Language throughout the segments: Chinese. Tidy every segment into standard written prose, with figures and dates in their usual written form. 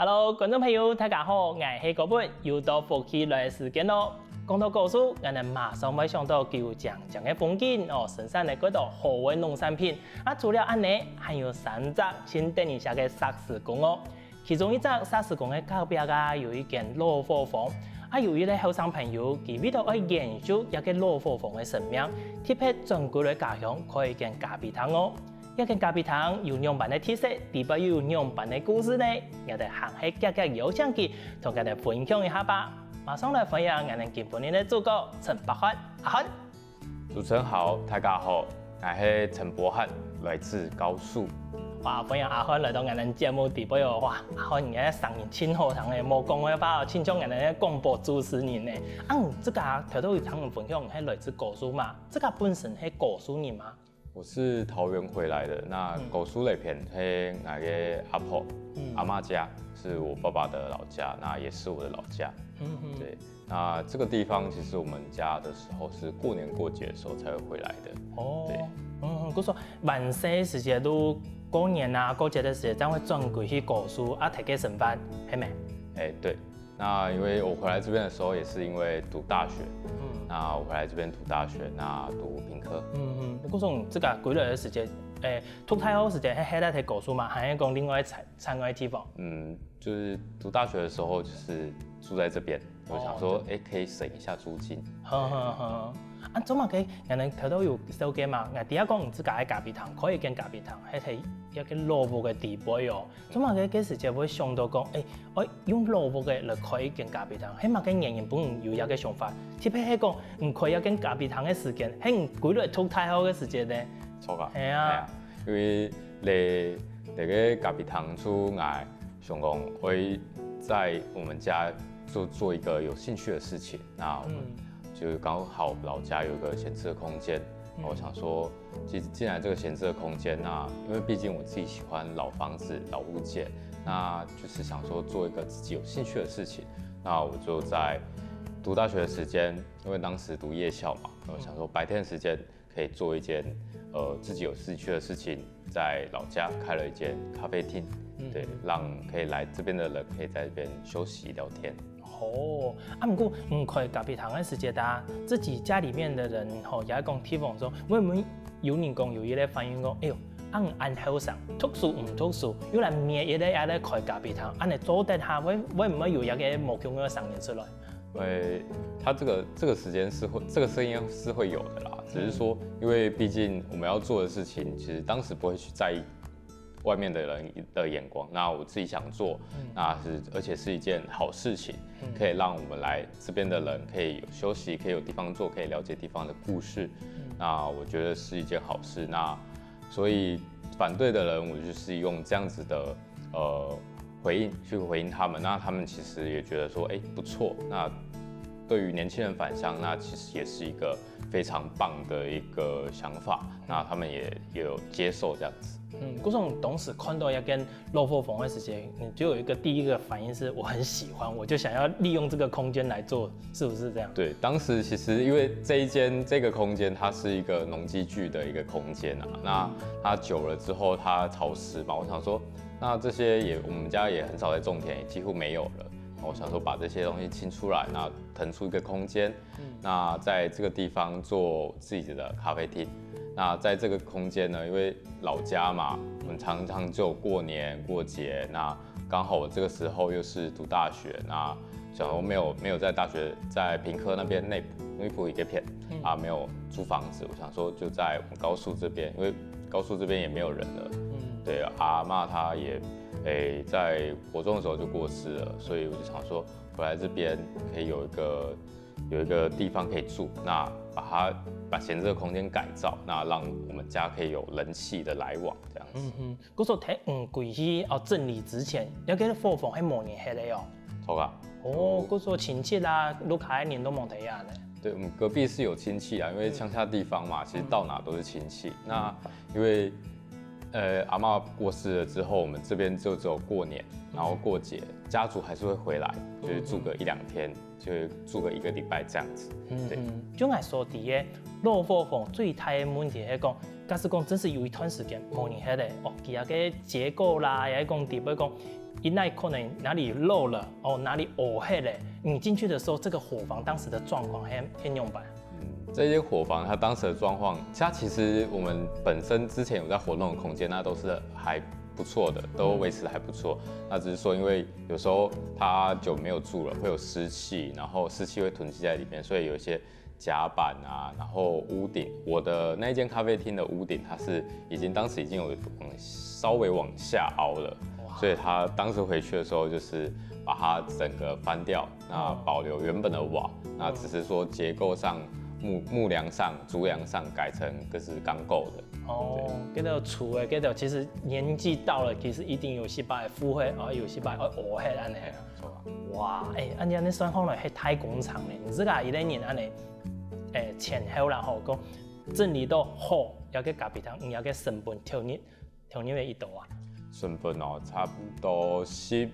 Hello， 观众朋友，大家好，我是高本，又到福气来的时间咯。讲到故事，我们马上会想到九江的风景哦，深山的嗰度好嘅农产品。除了安尼，还有3只先等一下嘅石狮公哦。其中一只石狮公嘅隔壁有一间老火房。由于咧后生朋友佢为咗爱研究一个老火房嘅神明，特别专柜嘅家乡开一间咖啡堂哦。一間咖啡堂有2版嘅特色，底部有2版嘅故事呢，我哋行喺格格有請佢，同佢哋分享一下吧。馬上來分享我哋今年嘅主角陳柏翰，阿翰。主持人好，大家好，我是陳柏翰，來自高速。哇，歡迎阿翰來到我哋節目底部哟！哇，阿翰而家上年千好堂嘅，冇講嘅話，千種人哋廣播主持人呢。這個頭都有同人分享係來自高速嘛？這個本身係高速人嘛？我是桃園回來的，那高速那邊是我的阿婆、阿嬤家，是我爸爸的老家，那也是我的老家。对，那這個地方其實我們家的時候是過年過節的時候才會回來的。對，佢說萬歲時節都過年啊過節的時候，將會轉過去高速睇佢食飯，係咪？對，那因為我回來這邊的時候也是因為讀大學。那我回來這邊讀大學，那讀品科。嗰種這個歸來的時間，讀太好時間係喺睇高速嘛，還是講另外參觀地方？就是讀大學的時候，就是住在這邊，我想說，可以省一下租金。做乜嘅？人哋睇到有手機嘛？第一講唔知喺咖啡堂，可以間咖啡堂係睇一個老屋嘅地位哦。做乜嘅？嗰時就會想到講，我用老屋嘅嚟開一間咖啡堂，起碼嘅人人本有一個想法。特別係講唔開一間咖啡堂嘅時間，係唔歸來讀太好嘅時間咧。錯㗎。係啊。因為你個咖啡堂出來，想講會在我們家做一個有興趣的事情，那我們就剛好老家有一個閒置的空間，我想說，既然這個閒置的空間，那因為畢竟我自己喜歡老房子、老物件，那就是想說做一個自己有興趣的事情。那我就在讀大學的時間，因為當時讀夜校嘛，我想說白天的時間可以做一件自己有興趣的事情，在老家開了一間咖啡廳，對，讓可以來這邊的人可以在這邊休息聊天。不過唔開咖啡堂嘅時間，自己家裡面的人也講提防說，會唔會有人講有一個反應講，哎呦，按後生讀書唔讀書，有人滅一個也來開咖啡堂，你做得下會唔會有一個目標嘅商業出來？他這個時間是會，這個聲音是會有的啦，只是說，因為畢竟我們要做的事情，其實當時不會去在意外面的人的眼光，那我自己想做，而且是一件好事情，可以讓我們來這邊的人可以有休息，可以有地方做，可以了解地方的故事，那我覺得是一件好事。那所以反對的人，我就是用這樣子的去回應他們，那他們其實也覺得說，不錯。那對於年輕人返鄉，那其實也是一個非常棒的一個想法，那他們也有接受這樣子。嗰種當時看到一間老火房嘅時間，你就有一個第一個反應是我很喜歡，我就想要利用這個空間來做，是不是這樣？對，當時其實因為這個空間它是一個農機具的一個空間啊，那它久了之後它潮濕嘛，我想說，那這些我們家也很少在種田，也幾乎沒有了。我想說把這些東西清出來，那騰出一個空間，那在這個地方做自己的咖啡廳。那在這個空間呢，因為老家嘛，我們常常就過年過節，那剛好我這個時候又是讀大學，那想說沒有在大學在屏科那邊內部一個片沒有租房子，我想說就在我們高速這邊，因為高速這邊也沒有人了，對，阿嬤她也在國中的時候就過世了，所以我就想說回來這邊可以有一個地方可以住，那把閒置的空間改造，那讓我們家可以有人氣的來往，這樣子。嗰時候睇貴去整理之前，有幾個貨房係模擬起嚟哦。錯噶。嗰時候親戚啦，路開年都冇睇下咧。對，我們隔壁是有親戚啊，因為鄉下地方嘛，其實到哪都是親戚。那因為阿嬤過世了之後，我們這邊就只有過年，然後過節，家族還是會回來，就是住個1-2天，就住個1個禮拜這樣子。對。就我所提嘅老火房最大嘅問題係講，假使講真是有一段時間模擬起嚟，佢個結構啦，又係講地方講那可能哪里漏了哦，哪里黑了。你进去的时候，这个伙房当时的状况很用吧？这间伙房它当时的状况，它其实我们本身之前有在活动的空间，那都是还不错的，都维持的还不错。那只是说，因为有时候它久没有住了，会有湿气，然后湿气会囤积在里面，所以有一些甲板啊，然后屋顶，我的那一间咖啡厅的屋顶，它是当时已经有稍微往下凹了，所以它当时回去的时候就是把它整个翻掉，那保留原本的瓦，那只是说结构上。木梁上、竹梁上改成就是钢构的。哦，这个厝的，这个其实年纪到了，其实一定有些把腐坏，有些把黑安尼。哇，安尼算好了，太工厂嘞。你这个一年安尼，前后然后讲整理到好，要去咖啡堂，要去成本调你的一度啊。成本哦，差不多30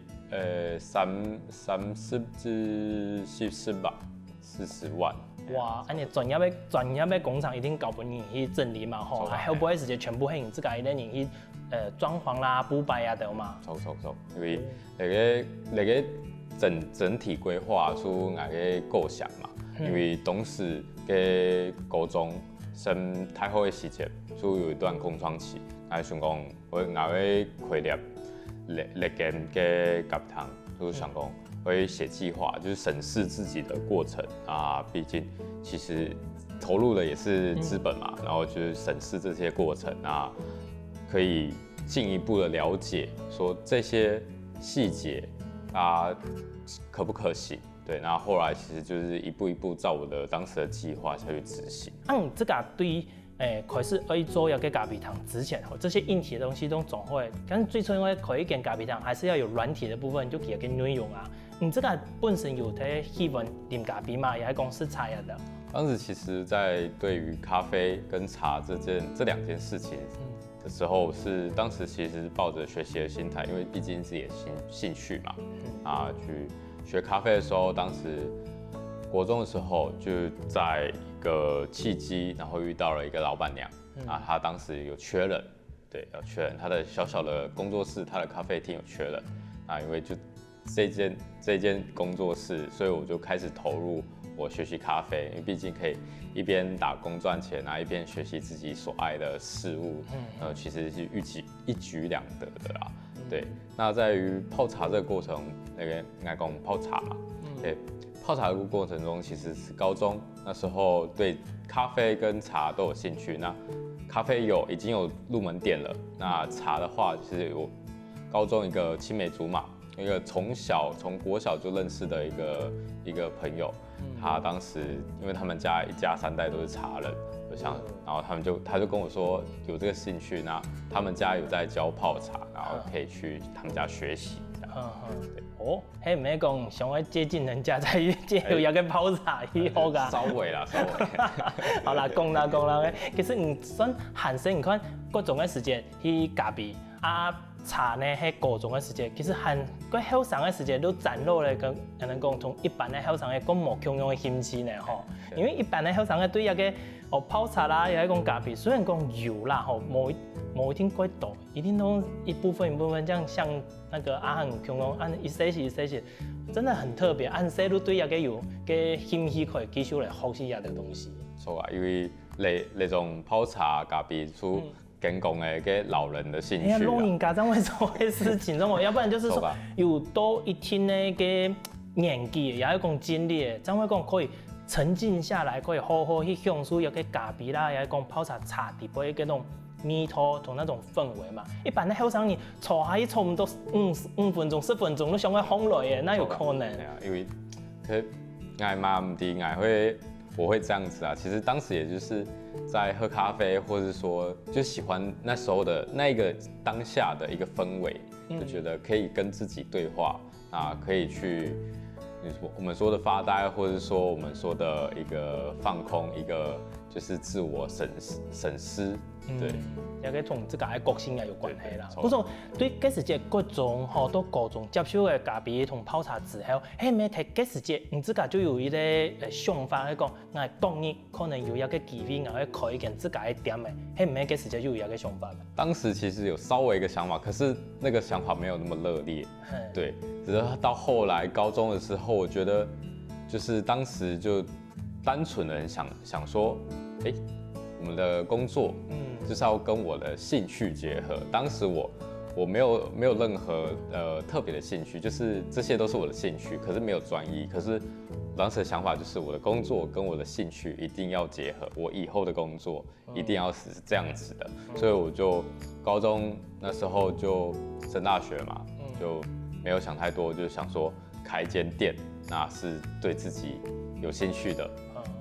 至40吧，40万。哇，安尼专业的工厂一定搞不你去整理嘛吼，还不会直接全部ให้你自家一年去装潢啦、补白啊的嘛。错，因为那个整体规划出那个构想嘛，因为董事嘅高中升太好的时节，所以有一段空窗期，那想讲我会开立历间嘅咖啡堂，就是想讲。会写计划，就是审视自己的过程啊。毕竟其实投入的也是资本嘛，然后就是审视这些过程啊，可以进一步的了解说这些细节啊可不可行。对，那后来其实就是一步一步照我的当时的计划下去执行。这个对于开始要做要给咖啡堂之前，这些硬体的东西都总会，但是最初因为开一间咖啡堂还是要有软体的部分，就可以给内容啊。你这个本身有在喜欢啉咖啡嘛，也在公司茶的。当时其实，在对于咖啡跟茶这两件事情的时候，当时其实抱着学习的心态，因为毕竟自己的兴趣嘛，去学咖啡的时候，当时国中的时候就在一个契机，然后遇到了一个老板娘，她当时有缺人，对，要缺人，她的小小的工作室，她的咖啡厅有缺人，因为就这间工作室，所以我就开始投入我学习咖啡，因为毕竟可以一边打工赚钱一边学习自己所爱的事物，其实是一举两得的啦。对，那在于泡茶这个过程，那个应该讲泡茶嘛，对，泡茶的过程中，其实是高中那时候对咖啡跟茶都有兴趣，那咖啡已经有入门店了，那茶的话，其实我高中一个青梅竹马。一个从国小就认识的一个朋友，他当时因为他们家一家3代都是茶人，然后他就跟我说有这个兴趣，那他们家有在教泡茶，然后可以去他们家学习。哦，嘿，唔係講想要接近人家才接有個泡茶以後噶。稍微。好啦，講啦。其實唔算寒生，你看各種嘅時間去咖啡茶呢，喺各種嘅時間，其實含個後生嘅時間都展露咧，跟人講從一般嘅後生嘅講無共樣嘅興趣呢，吼。因為一般嘅後生嘅對一個泡茶啦，又係講咖啡，雖然講有啦，吼，冇一定幾多，一定都一部分，這樣像那個很共樣，一些，真的很特別，細路對一個有嘅興趣可以繼續來學習一啲東西。錯啊，因為那種泡茶咖啡出。跟講嘅給老人的興趣啊，老人家這樣會做嘅事情，要不然就是說有多一天嘅個年紀，也要講經歷，這樣會講可以沉靜下來，可以好好去享受一個咖啡啦，也講泡茶茶底杯嗰種味道同那種氛圍嘛。一般嘅後生你坐下去坐唔到5分鐘、10分鐘都想要烘落嘅，那有可能。因為佢嗌嘛唔啲嗌我會這樣子啊，其實當時也就是在喝咖啡，或者說就喜歡那時候的那個當下的一個氛圍，就覺得可以跟自己對話可以去我們說的發呆，或者說我們說的一個放空，一個就是自我審思对。也跟同自家的个性也有关系啦。我说对这时节各种好多各种接受的咖啡同泡茶之后，嘿咩睇这时节，自家就有一个想法去讲，我当日可能有一个机会，我去开一间自家的店的，嘿咩这时节就有一个想法。当时其实有稍微一个想法，可是那个想法没有那么热烈。对，只是到后来高中的时候，我觉得就是当时就单纯的想说，我们的工作，就是要跟我的兴趣结合。当时我没有任何特别的兴趣，就是这些都是我的兴趣，可是没有专一。可是当时的想法就是我的工作跟我的兴趣一定要结合，我以后的工作一定要是这样子的。所以我就高中那时候就升大学嘛，就没有想太多，就想说开一间店，那是对自己有兴趣的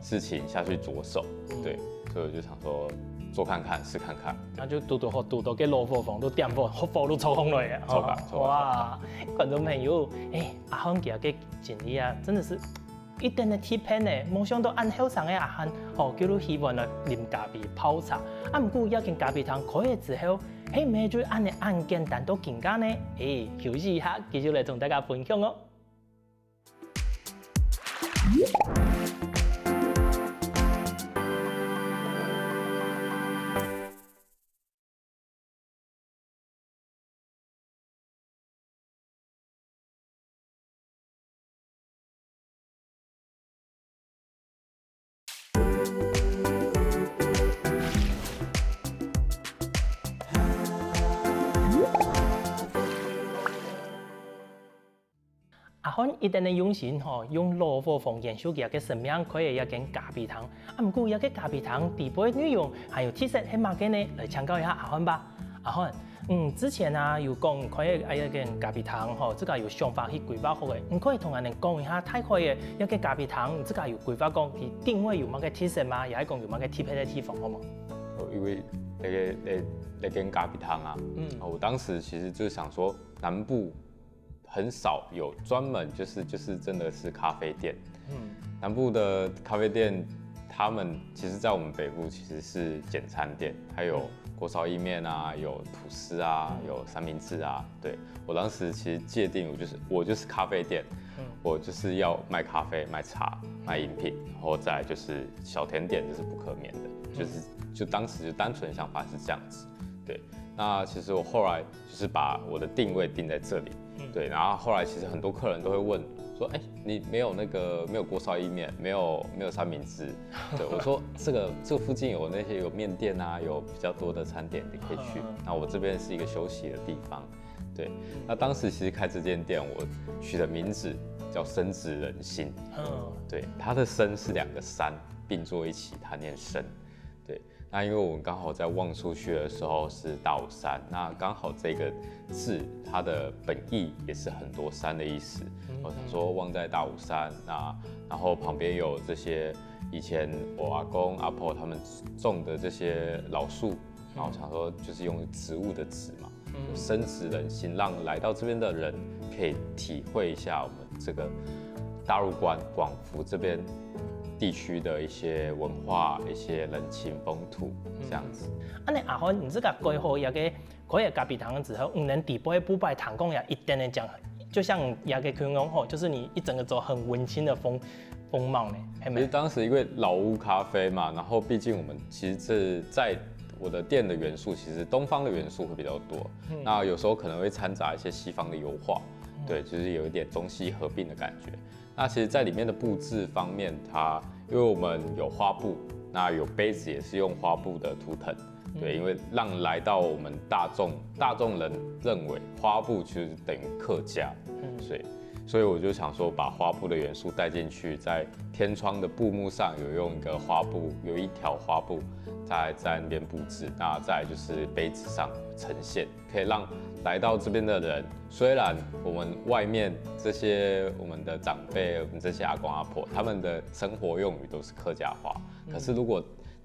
事情下去着手，对。所以我就想说做看看，试看看。那就拄到给罗佛房都店铺，都抽空了耶！哇，观众朋友，阿汉今日经历啊，真的是一定的铁片呢。没想到按后生的阿汉，叫做希望来啉咖啡泡茶。不过要跟咖啡汤开了之后，咩就按的按简单到更加呢？休息一下，继续来同大家分享哦。阿汉一定的用心用老火房研究嘅生命开嘅一间咖啡汤。不过一个咖啡汤底部的内容还有特色係乜嘅呢？来请教一下阿汉吧。阿汉，之前啊有讲开一间咖啡汤这个有想法去规划好嘅，可以同人哋讲一下大概嘅一个咖啡汤，这个有规划讲佢定位有乜嘅特色嘛？也係讲有乜嘅特別嘅地方好冇？因为那间咖啡汤啊，我当时其实就是想说南部很少有专门就是真的是咖啡店。南部的咖啡店，他们其实在我们北部其实是简餐店，还有锅烧意面啊，有吐司啊，有三明治啊。对，我当时其实界定我就是咖啡店，我就是要卖咖啡、卖茶、卖饮品，然后再来就是小甜点，这是不可免的。就当时就单纯想法是这样子。对，那其实我后来就是把我的定位定在这里。对，然后后来其实很多客人都会问说，你没有锅烧意面，没有三明治。对，我说这个附近有那些有面店啊，有比较多的餐点你可以去。那我这边是一个休息的地方。对，那当时其实开这间店，我取的名字叫深植人心。对，它的深是2个山并坐一起，它念深。对。那因为我们刚好在望出去的时候是大武山，那刚好这个字它的本意也是很多山的意思。我想说望在大武山，然后旁边有这些以前我阿公阿婆他们种的这些老树，然后想说就是用植物的植嘛，深植人心，让来到这边的人可以体会一下我们这个大陆广福这边地区的一些文化、一些人情风土这样子。你阿汉，你这个规划一个可以咖啡汤之后，能底部不摆糖供也一点点讲，就像也给群众就是你一整个走很文青的风貌呢。其实当时因为老屋咖啡嘛，然后毕竟我们其实是在我的店的元素，其实东方的元素会比较多。那有时候可能会掺杂一些西方的油画，对，就是有一点中西合并的感觉。那其实，在里面的布置方面，因为我们有花布，那有杯子也是用花布的图腾，对，因为让来到我们大众人认为花布其实等于客家，所以我就想说，把花布的元素带进去，在天窗的布幕上有用一个花布，有一条花布在那边布置，那再来就是杯子上呈现，可以让来到这边的人，虽然我们外面这些我们的长辈，我们这些阿公阿婆，他们的生活用语都是客家话，可是如果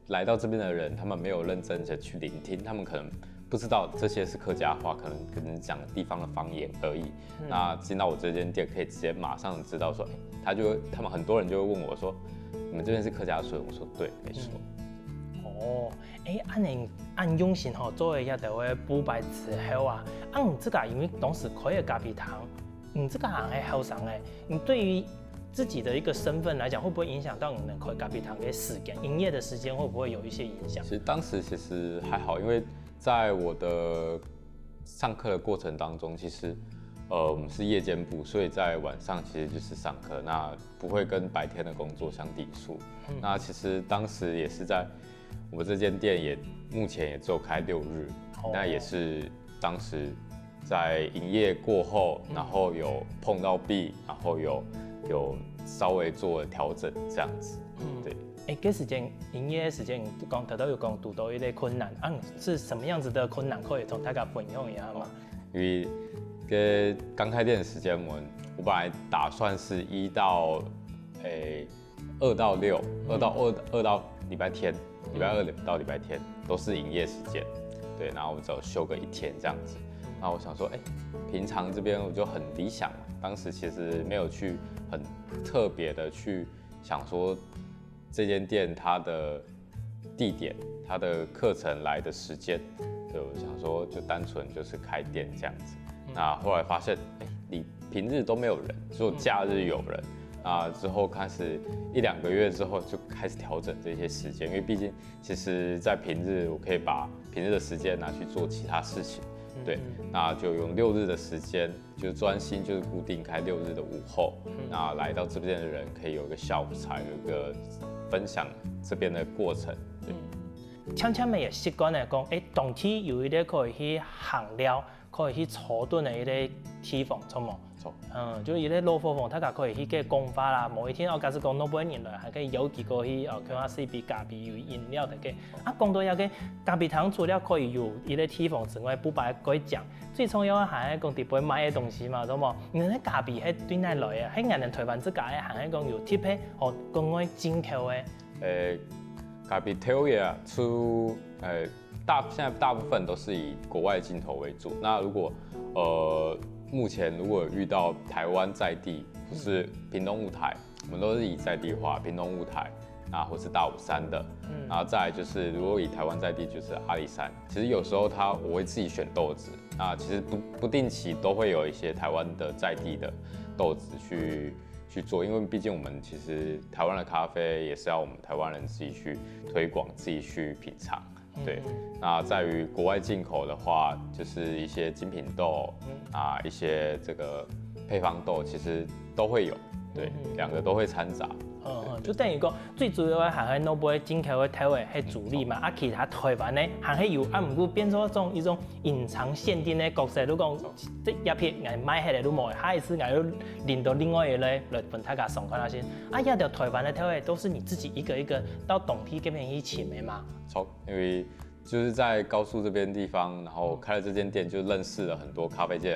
来到这边的人，他们没有认真的去聆听，他们可能不知道这些是客家话，可能讲地方的方言而已。那进到我这间店，可以直接马上知道说，他们很多人就会问我说，你们这边是客家村？我说对，没错。哦，按用心做一下就会补白之后啊，你这个因为当时开的咖啡堂，你这个行业后生诶，你对于自己的一个身份来讲，会不会影响到你能开咖啡堂的时间、营业的时间，会不会有一些影响？其实当时其实还好，因为在我的上课的过程当中，其实我们是夜间部，所以在晚上其实就是上课，那不会跟白天的工作相抵触。那其实当时也是在我们这间店也目前也只有开6日，那也是当时在营业过后，然后有碰到壁，然后有稍微做调整这样子，对。这时间营业的时间，刚头有讲遇到一些困难，是什么样子的困难？可以从大家分享一下吗？因为刚开店的时间，我本来打算是2到6，二到礼拜天，礼拜2到礼拜天都是营业时间，对，然后我只有休个1天这样子。那我想说，平常这边我就很理想嘛，当时其实没有去很特别的去想说这间店它的地点、它的课程来的时间，对，我想说就单纯就是开店这样子。那后来发现，你平日都没有人，只有假日有人。那之后开始1、2个月之后就开始调整这些时间，因为毕竟其实在平日我可以把平日的时间拿去做其他事情。对，那就用6日的时间，就专心就是固定开6日的午后，那来到这边的人可以有一个下午茶，有一个分享这边的过程。对，像们也习惯来讲，冬天有一个可以去行料，可以去储顿的一个地方，错冇？错。就是一个老火房，大家可以去个讲法啦。某一天假使讲都买年来，还可以有几个去看下四杯咖啡有饮料的个。讲到遐个咖啡堂，除了可以有一个地方之外，不白可以讲，最重要还係講伫邊買嘅東西嘛，懂冇？你睇咖啡係對奈來嘅，喺人哋台灣之間嘅還係講有貼嘅，講我進口嘅。咖啡挑嘢出現在大部分都是以國外進口為主。那如果目前如果有遇到台灣在地，或是屏東霧台，我們都是以在地化，屏東霧台啊，或是大武山的。然後再來就是如果以台灣在地，就是阿里山。其實有時候我會自己選豆子，那其實不定期都會有一些台灣的在地的豆子去做，因為畢竟我們其實台灣的咖啡也是要我們台灣人自己去推廣，自己去品嘗。对，那在于国外进口的话，就是一些精品豆一些这个配方豆，其实都会有，对，2个都会掺杂。就等于讲最主要的还係攞杯進口的台灣係主力嘛，其他台灣呢還係有，唔過變咗一種隱藏限定的角色。如果這一片我買起來都冇，下一次我要領到另外一個來分大家送看下先。一條台灣的台灣都是你自己一個一個到當地嗰邊去請的嘛？錯，因為就是在高速這邊地方，然後開了這間店，就認識了很多咖啡界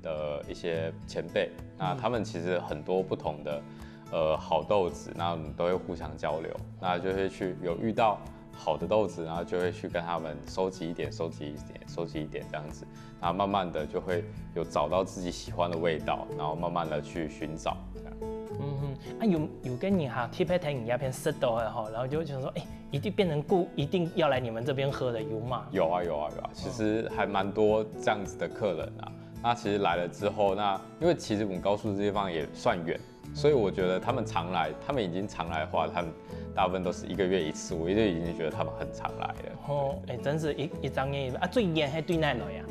的一些前輩，那他們其實很多不同的。好豆子，那我們都會互相交流，那就會去有遇到好的豆子，然後就會去跟他們收集一點這樣子，然後慢慢的就會有找到自己喜歡的味道，然後慢慢的去尋找。有跟你哈 tip 聽人家片識到的哈，然後就想說，一定變成一定要來你們這邊喝的有嗎？有啊，其實還蠻多這樣子的客人啊。那其實來了之後，因為其實我們高速這地方也算遠。所以我覺得他們常來，他們已經常來的話，他們大部分都是1個月1次，我就已經覺得他們很常來了。真是一張眼最遠係對哪來呀？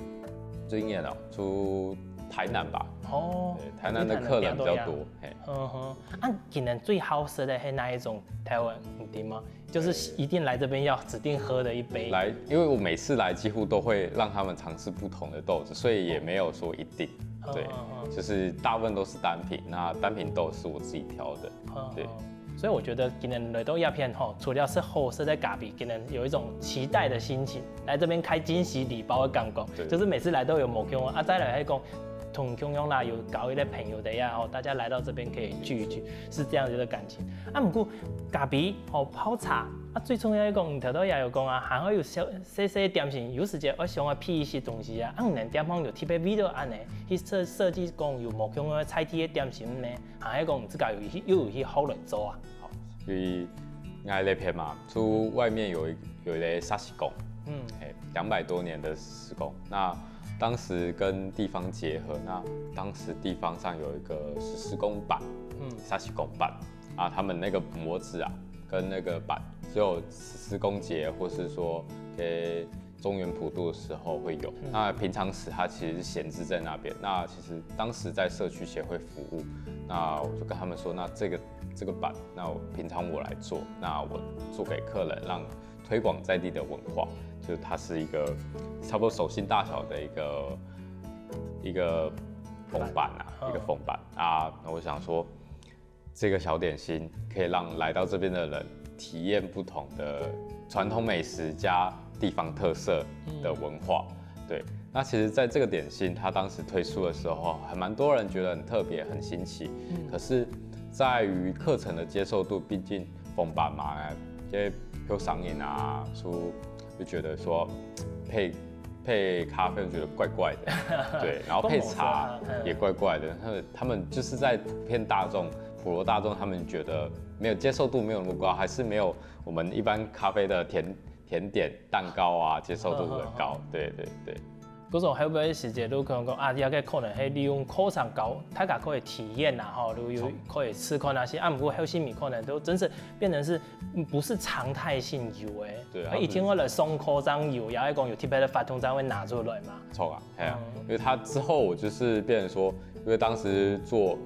最遠出台南吧。對，台南的客人比較多。今年最好吃的係哪一種台灣店嗎？就是一定來這邊要指定喝的一杯。來，因為我每次來幾乎都會讓他們嘗試不同的豆子，所以也沒有說一定。對，就是大部分都是單品，那單品豆是我自己挑的。對，所以我覺得今年來到鴉片除了是好吃的咖啡，今年有一種期待的心情，來這邊開驚喜禮包的感覺，就是每次來都有某種再來係講同共用啦，有搞一些朋友的呀，大家來到這邊可以聚一聚，是這樣子的感情。不過咖啡泡茶最重要一講，頭都也有講還可以有細點心，有時間我想要批一些東西唔能點方有特別味道安呢，去設計講有某種嘅菜體嘅點心呢，還係講自家又有去好來做啊。所以爱那篇嘛，出外面有一个沙溪宫，200多年的施工。那当时跟地方结合，那当时地方上有一个施工板，沙溪宫板啊，他们那个模子啊，跟那个板只有施工节或是说给中原普渡的时候会有。那平常时它其实是闲置在那边。那其实当时在社区协会服务，那我就跟他们说，那这个板，那平常我来做，那我做给客人，让推广在地的文化。就是它是一个差不多手心大小的一个缝板啊，一个缝板啊。那我想说，这个小点心可以让来到这边的人体验不同的传统美食加地方特色的文化。对，那其实在这个点心它当时推出的时候，还蛮多人觉得很特别、很新奇。可是，在于课程的接受度，毕竟缝板嘛，因为有上瘾啊，就觉得说配咖啡，我觉得怪怪的，对，然后配茶也怪怪的。他们就是在普罗大众，他们觉得没有接受度没有那么高，还是没有我们一般咖啡的甜点、蛋糕啊接受度的高。对。嗰种会不会是一个，可能讲啊，也个可能係利用课程教大家可以体验啦，吼，有可以吃看那些，不过还有些米可能都真是变成是不是常态性有诶。对啊。一天我来送课程有，也係講有特別的發通才會拿出來嘛。錯啊，係啊，因為他之後我就是變成說，因為當時做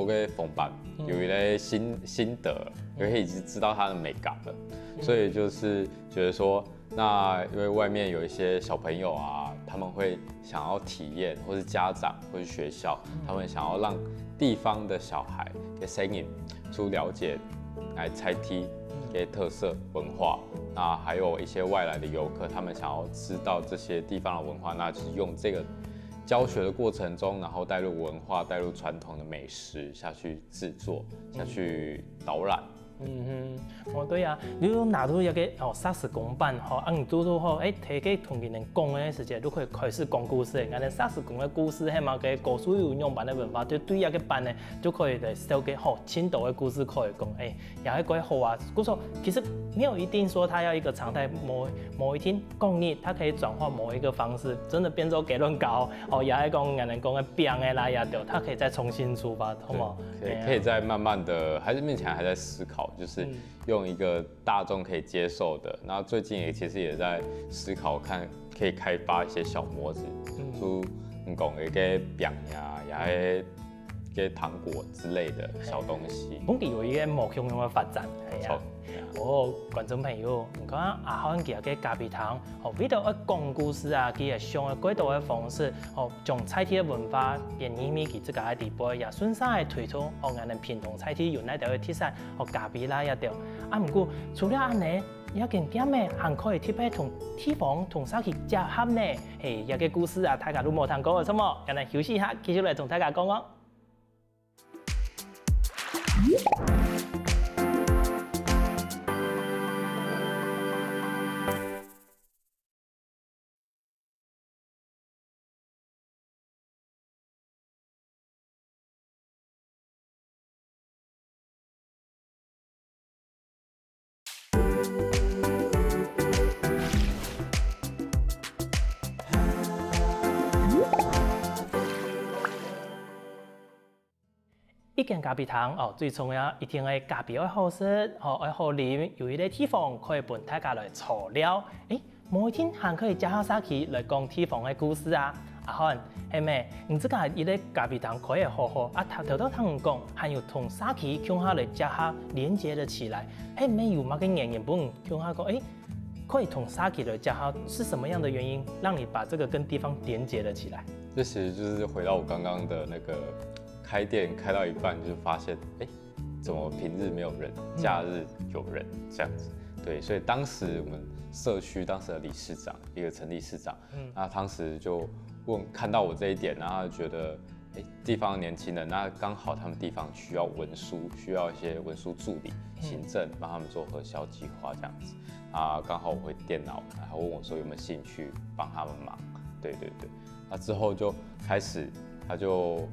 個縫板有一個心得，因為已經知道它的美感了，所以就是覺得說。那因為外面有一些小朋友啊，他們會想要體驗，或是家長，或是學校，他們想要讓地方的小孩給聲音出了解來菜梯嘅特色文化。那還有一些外來的遊客，他們想要知道這些地方的文化，那就是用這個教學的過程中，然後帶入文化，帶入傳統的美食下去製作，下去導覽。對啊，你拿到一個沙石公版你做到好，睇佢同人講嘅時間，都可以開始講故事。咁沙石公嘅故事係嘛，嘅古書有用版嘅文化，對一個版呢，就可以嚟收嘅青島嘅故事可以講，也係幾好啊。故說其實沒有一定說它要一個常態，某一天公益，它可以轉化某一個方式，真的變做給人搞，也係講人講嘅變嘅啦也掉，它可以再重新出發，好冇？可以再慢慢的，還是目前還在思考。就是用一個大眾可以接受的，然後最近其實也在思考，看可以開發一些小模子，出講一個餅呀，也一個糖果之類的小東西。本地有一個無窮嘅發展，係啊。觀眾朋友，唔講阿漢佢嘅咖啡堂，為咗講故事啊，佢係上嘅軌道嘅方式，將菜梯嘅文化變入面佢自家嘅地步，也順勢係推出我哋屏東菜梯有呢條嘅特色，咖啡啦一條。唔過除了安尼，一件點嘅還可以特別同地方同社區結合呢？一個故事啊，大家都冇聽過嘅，什麼？咁嚟休息一下，繼續嚟同大家講講。一間咖啡堂最重要一定係咖啡要好食，要好飲，有一個地方可以俾大家來坐了。每天還可以加下沙期來講地方嘅故事啊。阿漢係咪？你這個一個咖啡堂可以好好頭頭聽講，還有同沙期向下來加下連接得起來。沒有乜嘅原因本向下講，可以同沙期來加下，是什麼樣的原因讓你把這個跟地方連接了起來？這其實就是回到我剛剛的那個。開店開到一半就發現，怎麼平日沒有人，假日有人這樣子？對，所以當時我們社區當時的理事長，一個陳理事長，那當時就看到我這一點，然後就覺得，地方的年輕人，那剛好他們地方需要文書，需要一些文書助理、行政，幫他們做核銷計劃這樣子。啊，剛好我會電腦，然後問我說有沒有興趣幫他們忙？對，那之後就開始，他就。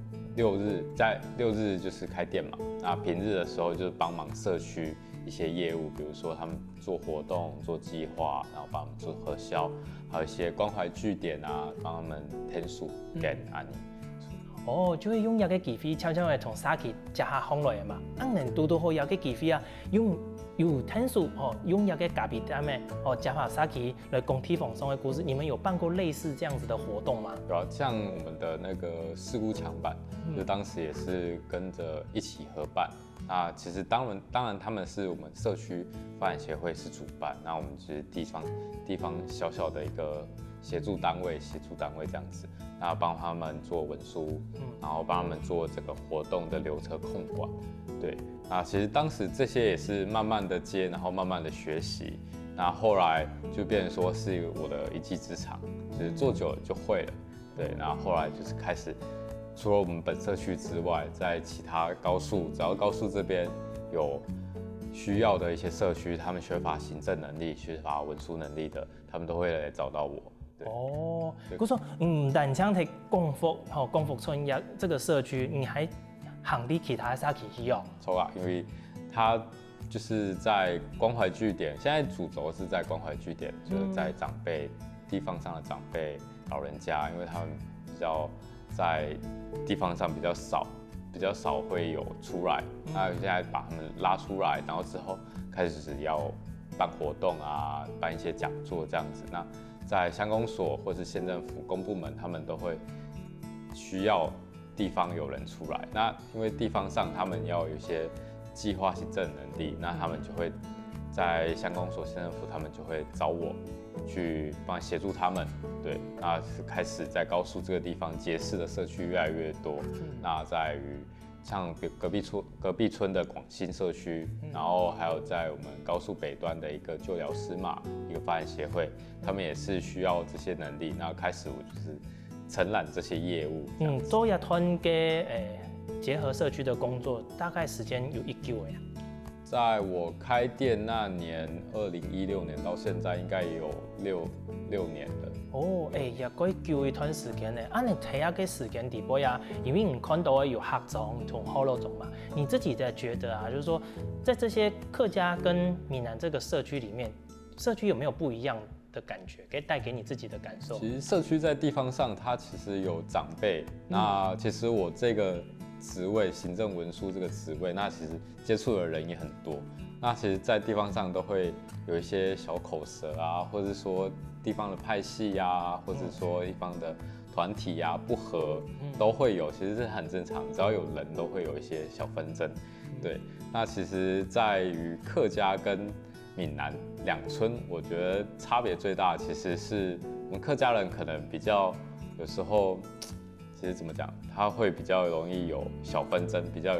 在六日就是開店嘛，那平日的時候就是幫忙社區一些业务，比如说他们做活动、做计划，然后帮他们做核销，还有一些关怀据点啊，帮他们填数给安尼。哦，就会用一个机会，悄悄的从沙期加下放落的嘛。人拄好一个机会啊，用有天数哦，用一个咖啡店的哦，加下沙期来讲地方上的故事。你们有办过类似这样子的活动吗？有啊，像我们的那个事故强版，就当时也是跟着一起合办。那其实当然他们是我们社区发展协会是主办，那我们就是地方小小的一个协助单位这样子，那帮他们做文书，然后帮他们做这个活动的流程控管，对，那其实当时这些也是慢慢的接，然后慢慢的学习，那后来就变成说是我的一技之长，就是做久了就会了，对，然后后来就是开始。除了我们本社区之外，在其他高速，只要高速这边有需要的一些社区，他们缺乏行政能力、缺乏文书能力的，他们都会来找到我。哦，我说，但像在光复村这个社区，你还行的其他啥其需要？错啊，因为它就是在关怀据点，现在主轴是在关怀据点，就是在地方上的长辈、老人家，因为他们比较。在地方上比较少会有出来，那现在把他们拉出来，然后之后开始要办活动啊，办一些讲座这样子。那在乡公所或是县政府公部门，他们都会需要地方有人出来。那因为地方上他们要有一些计划行政能力，那他们就会在乡公所、县政府，他们就会找我。去帮协助他们，对，那是开始在高速这个地方结识的社区越来越多。那在于像隔壁村的广新社区，然后还有在我们高速北端的一个救疗师嘛，一个发展协会，他们也是需要这些能力。然后开始我就是承揽这些业务。做一团嘅结合社区的工作，大概时间有1个月。在我开店那年，2016年到现在应该也有六年了。哦，也可以久一段时间呢。你睇下个时间地步呀，因为你看到有客种同后路种嘛，你自己的觉得啊，就是说，在这些客家跟闽南这个社区里面，社区有没有不一样的感觉，可以带给你自己的感受？其实社区在地方上，它其实有长辈。那其实我这个职位，行政文书这个职位，那其实接触的人也很多。那其实，在地方上都会有一些小口舌啊，或者说地方的派系啊，或者说地方的团体啊不合，都会有。其实是很正常，只要有人都会有一些小纷争。对，那其实在于客家跟闽南两村，我觉得差别最大，其实是我们客家人可能比较有时候。其实怎么讲，他会比较容易有小纷争，比较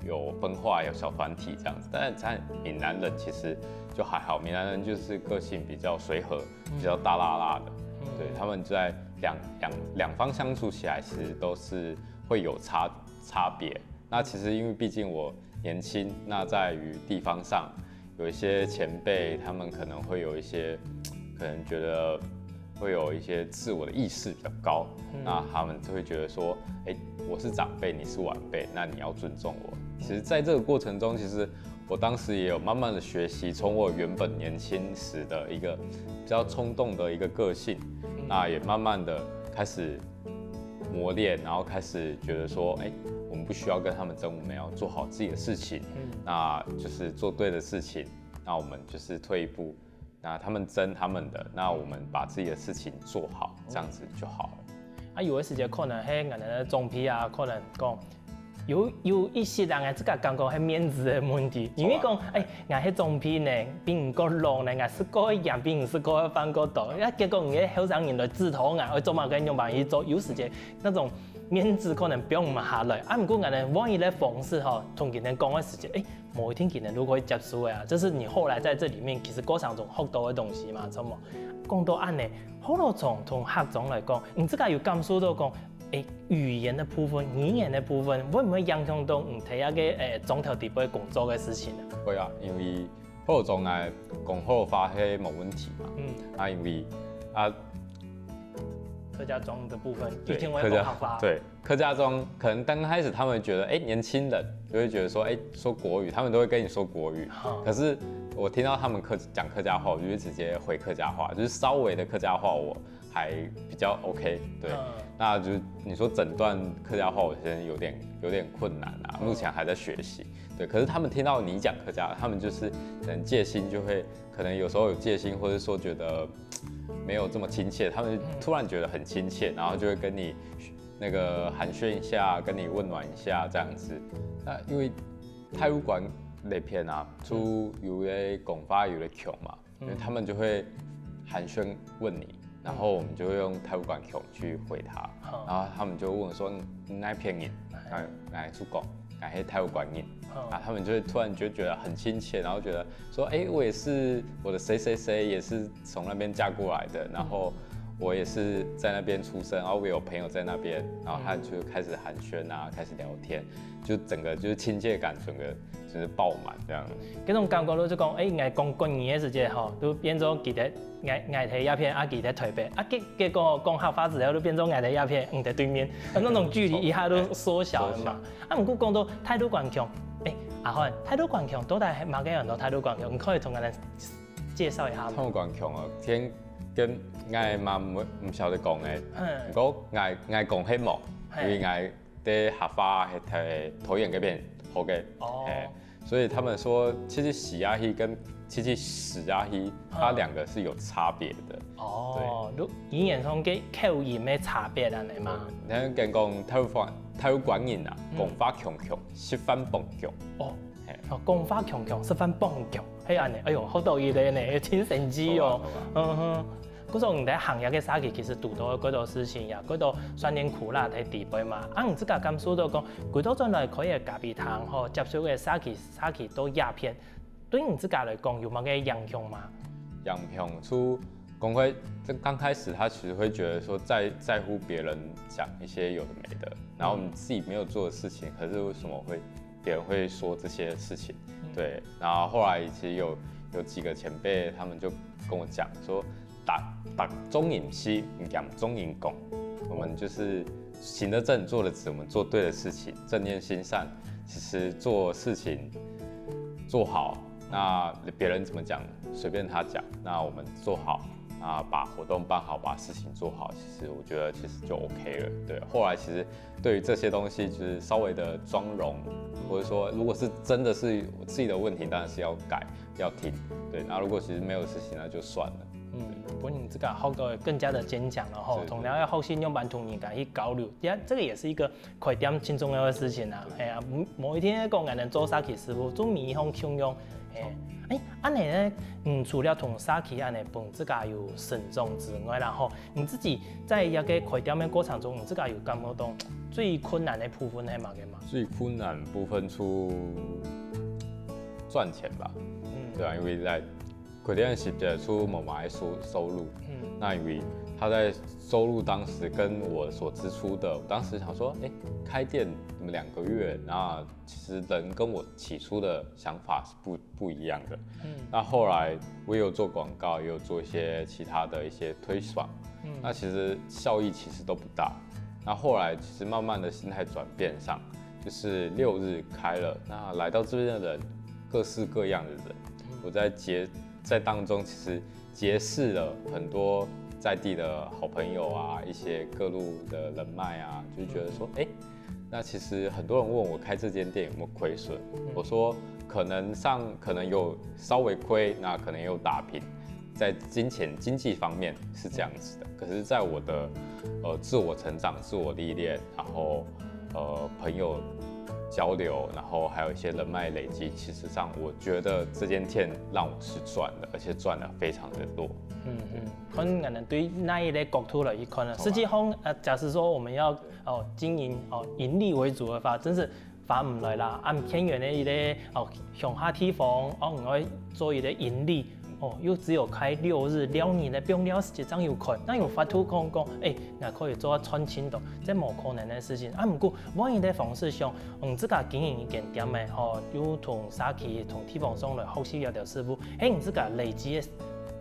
有分化，有小团体这样子。但是在闽南人其实就还好，闽南人就是个性比较随和，比较大拉拉的。对，他们在两方相处起来，其实都是会有差别。那其实因为毕竟我年轻，那在于地方上有一些前辈，他们可能会有一些，可能觉得。会有一些自我的意识比较高，那他们就会觉得说，我是长辈，你是晚辈，那你要尊重我。其实，在这个过程中，其实我当时也有慢慢的学习，从我原本年轻时的一个比较冲动的一个个性，那也慢慢的开始磨练，然后开始觉得说，我们不需要跟他们争，我们要做好自己的事情，那就是做对的事情，那我们就是退一步。那他们争他们的，那我们把自己的事情做好，这样子就好了。有的时间可能喺我哋的总批啊，可能讲有一些人即个讲讲係面子的问题，因为讲我喺总批呢，并唔够long呢，我是过一样，并唔是过一番过多，结果我嘅后生人来指头我做嘛跟用办法做，有时间那种面子可能不用咁下来。不过我哋万一咧方式同人讲嘅时间，某一天可能如果会接受的啊，这是你后来在这里面其实过程中学到的东西嘛，错冇？讲到安呢，好多从客种来讲，你这个有感受到讲，语言的部分、语言的部分，会唔会影响到你睇下嘅总头地步工作嘅事情啊？会啊，因为好多种来讲好话係冇问题嘛。因为客家庄的部分，一对定会客家有好发。对客家庄，可能刚开始他们觉得，年轻人就会觉得说，说国语，他们都会跟你说国语。可是我听到他们讲客家话，我就会直接回客家话，就是稍微的客家话我还比较 OK。对，那就是你说整段客家话，我现在有点困难啊，目前还在学习。对，可是他们听到你讲客家，他们就是可能戒心就会，可能有时候有戒心，或者说觉得没有这么亲切，他们突然觉得很亲切，然后就会跟你那个寒暄一下，跟你问暖一下这样子。那因为泰鲁馆那片啊，就有的讲法有的强嘛，因为他们就会寒暄问你，然后我们就会用泰鲁馆强去回他，然后他们就问我说你那片人，哪出讲，哪些泰鲁馆人。他们就会突然就觉得很亲切，然后觉得说，我也是我的谁谁谁也是从那边嫁过来的，然后我也是在那边出生，然后我有朋友在那边，然后他就开始寒暄啊，开始聊天，就整个就是亲切感，整个就是爆满这样。这种感觉就讲，爱讲国语的时间吼，都变做记得爱睇鸦片，记得台北，结果讲客家之后，都变做爱睇鸦片，在对面，那种距离一下都缩小了嘛。不过讲到态度顽强。阿焕，态度顽强，到底係乜嘅人都態度顽強？你可以同人介紹一下嗎？態度頑強啊，聽跟嗌嘛唔曉得講嘅，不過嗌講希望，因為嗌啲客家係睇桃園嗰邊好嘅，所以他們說其實喜亞希跟其實史亞希，它兩個是有差別的。對，語言上嘅口音嘅差別啊，你嘛？你講講泰魯館人啊，講法強強，食飯蹦強。講法強強，食飯蹦強，係安尼。哎呦，好得意咧呢，真神奇哦。嗰種喺行業嘅沙期，其實讀到嗰度事情呀，嗰度酸甜苦辣喺地位嘛。唔知家感受到講，幾多種類可以咖啡糖吼，接觸嘅沙期都鴉片，對唔知家嚟講有乜嘅影響嘛？影響出。公會剛開始，他其實會覺得說在乎別人講一些有的沒的，然後你自己沒有做的事情，可是為什麼別人會說這些事情？對，然後後來其實有幾個前輩，他們就跟我講說，打中影西，講中影拱，我們就是行得正，做得直，我們做對的事情，正念心善，其實做事情做好，那別人怎麼講，隨便他講，那我們做好。把活動辦好，把事情做好，其實我覺得其實就 OK 了。對，後來其實對於這些東西，就是稍微的妝容，或者說如果是真的是我自己的問題，當然是要改要聽。對，那如果其實沒有事情，那就算了。本人這個後個更加的堅強了吼，同樣要後續用版圖你敢去交流，這個也是一個快點挺重要的事情啊。係啊，某一天講，我能做沙琪師傅做米烘輕用。安尼咧，除了同沙琪安尼本自家有慎重之外，然後你自己在一個開店嘅過程中，你自家有感覺到最困難的部分係乜嘅嘛？最困難部分出賺錢吧，對啊，因為在開店時嘅出冇買收入，那因為他在收入當時跟我所支出的，我當時想說，開店2個月，那其實人跟我起初的想法是不一樣的。那後來我也有做廣告，也有做一些其他的一些推廣，那其實效益其實都不大。那後來其實慢慢的心態轉變上，就是6日開了，那來到這邊的人各式各樣的人，我在當中其實結識了很多在地的好朋友啊，一些各路的人脈啊，就覺得說，那其實很多人問我開這間店有沒有虧損，我說可能有稍微虧，那可能也有打平，在經濟方面是這樣子的。可是，在我的自我成長、自我歷練，然後朋友交流，然後還有一些人脈累積，其實上我覺得這間店讓我是賺的，而且賺得非常的多。可能可能對那一類角度來看呢，實際上假設說我們要經營盈利為主的話，真是發唔來啦。按偏遠的一啲鄉下地方，唔可以做一啲盈利。又只有開6日，2年的不了時間真有困，那有法度講，我可以做到穿青島，這冇可能的事情。不過我哋的方式上，自家經營一間店嘅，有同沙琪同地方上來學習一條師傅，自家累積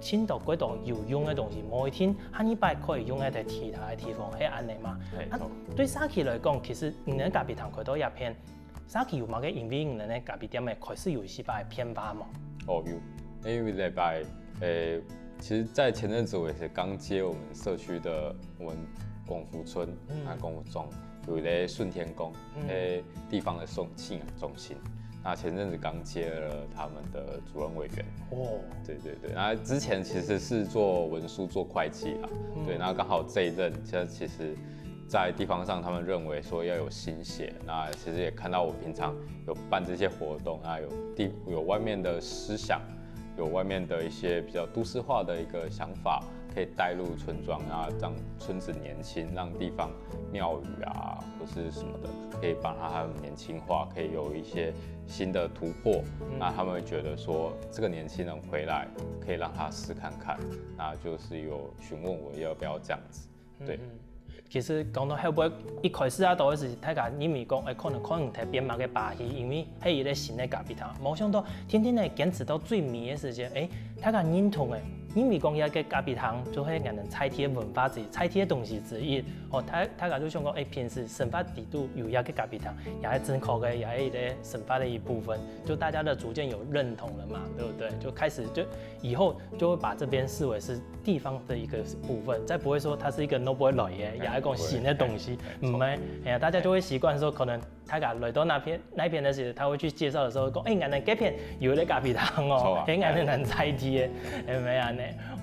新到几道有用的东西，某一天下礼拜可以用喺其他的地方，係安尼嘛？对沙琪来讲，其实你哋咖啡堂开到一片，沙琪有冇嘅因为你哋咖啡店嘅开始有一些把偏发嘛？哦有，因为礼拜其实，在前阵子我也是刚接我们社区的我们广福村广福庄有一个顺天宫，地方的信仰中心。那前阵子刚接了他们的主任委员。哦，对对对。那之前其实是做文书、做会计啦。对，那刚好这一任，其实，在地方上他们认为说要有新血。那其实也看到我平常有办这些活动啊，有外面的思想。有外面的一些比较都市化的一个想法，可以带入村庄啊，让村子年轻，让地方庙宇啊或是什么的，可以把它年轻化，可以有一些新的突破。那他们会觉得说，这个年轻人回来可以让他试看看，那就是有询问我要不要这样子，对。其实讲到后尾，一开始都是大家认为讲，可能特别嘛嘅把戏，因为係一个新嘅咖啡堂，冇想到天天嚟坚持到最尾嘅时间，大家认同嘅，因为讲一个咖啡堂就係人哋菜天文化之一，菜天嘅东西之一。大家就想讲，平时生活地度有一个咖啡堂，也係真確嘅，也係一個生活的一部分，就大家的逐渐有认同了嘛，对不对？就开始以后就会把这边视为是地方的一个部分，再不会说它是一个 no boy 来嘅，也係講新的东西，唔係，大家就会习惯说，可能大家來到那邊的時候，他會去介紹的時候講，我哋這邊有一個咖啡堂哦，我哋能菜啲嘅，係咪啊？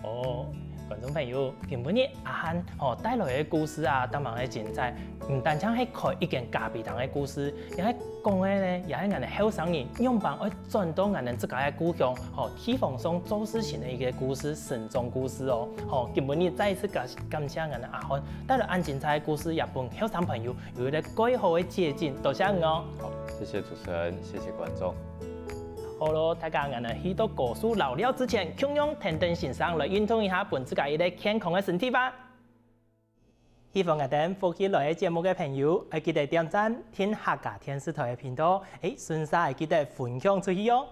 哦。觀眾朋友，今日阿漢帶來嘅故事啊，當然係精彩。唔單止係開一間咖啡堂嘅故事，也係講嘅咧，也係我哋後生人用辦去轉到我哋自家嘅故鄉，地方上做事情嘅一個故事，慎重故事哦。今日再一次感謝我哋阿漢帶來咁精彩嘅故事，也幫後生朋友有一個更好嘅借鑑。多謝你哦。好，謝謝主持人，謝謝觀眾。好咯，大家喺去到故事老了之前，請用天燈先生來運動一下本自家一個健康嘅身體吧。希望我哋歡喜來嘅節目嘅朋友，記得點讚聽客家電視台嘅頻道，順勢記得分享出去哦。